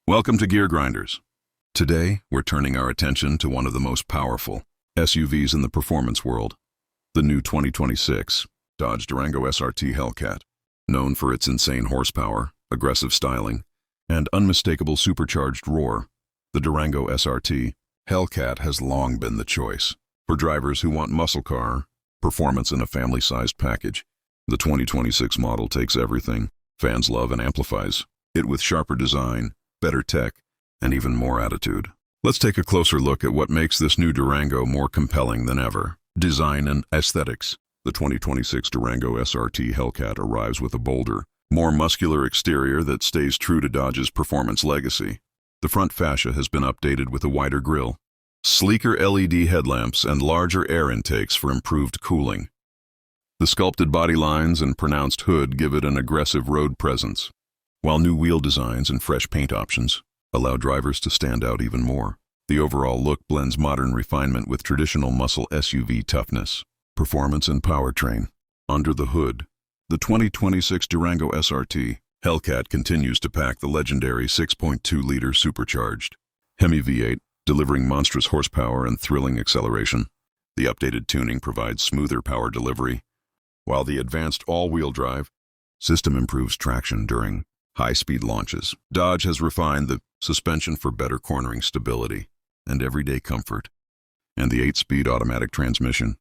Welcome to Gear Grinders. Today, we're turning our attention to one of the most powerful SUVs in the performance world, the new 2026 Dodge Durango SRT Hellcat. Known for its insane horsepower, aggressive styling, and unmistakable supercharged roar, the Durango SRT Hellcat has long been the choice for drivers who want muscle car performance in a family-sized package. The 2026 model takes everything fans love and amplifies it with sharper design, better tech, and even more attitude. Let's take a closer look at what makes this new Durango more compelling than ever. Design and aesthetics. The 2026 Durango SRT Hellcat arrives with a bolder, more muscular exterior that stays true to Dodge's performance legacy. The front fascia has been updated with a wider grille, sleeker LED headlamps, and larger air intakes for improved cooling. The sculpted body lines and pronounced hood give it an aggressive road presence, while new wheel designs and fresh paint options allow drivers to stand out even more. The overall look blends modern refinement with traditional muscle SUV toughness, performance, and powertrain. Under the hood, the 2026 Durango SRT Hellcat continues to pack the legendary 6.2-liter Supercharged Hemi V8, delivering monstrous horsepower and thrilling acceleration. The updated tuning provides smoother power delivery, while the advanced all-wheel drive system improves traction during high-speed launches. Dodge has refined the suspension for better cornering stability and everyday comfort, and the 8-speed automatic transmission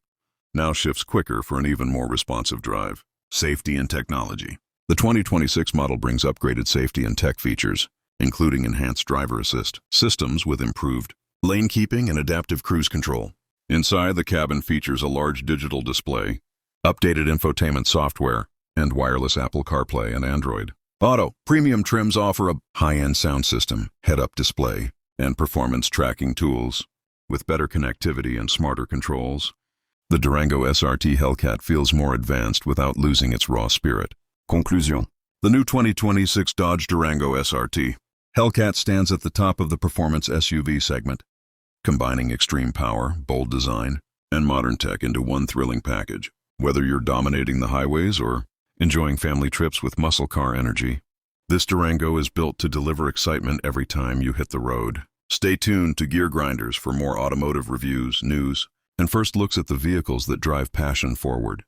now shifts quicker for an even more responsive drive. Safety and technology. The 2026 model brings upgraded safety and tech features, including enhanced driver assist systems with improved lane keeping and adaptive cruise control. Inside, the cabin features a large digital display, updated infotainment software, and wireless Apple CarPlay and Android Auto. Premium trims offer a high-end sound system, head-up display, and performance tracking tools. With better connectivity and smarter controls, the Durango SRT Hellcat feels more advanced without losing its raw spirit. Conclusion. The new 2026 Dodge Durango SRT Hellcat stands at the top of the performance SUV segment, combining extreme power, bold design, and modern tech into one thrilling package. Whether you're dominating the highways or enjoying family trips with muscle car energy, this Durango is built to deliver excitement every time you hit the road. Stay tuned to Gear Grinders for more automotive reviews, news, and first looks at the vehicles that drive passion forward.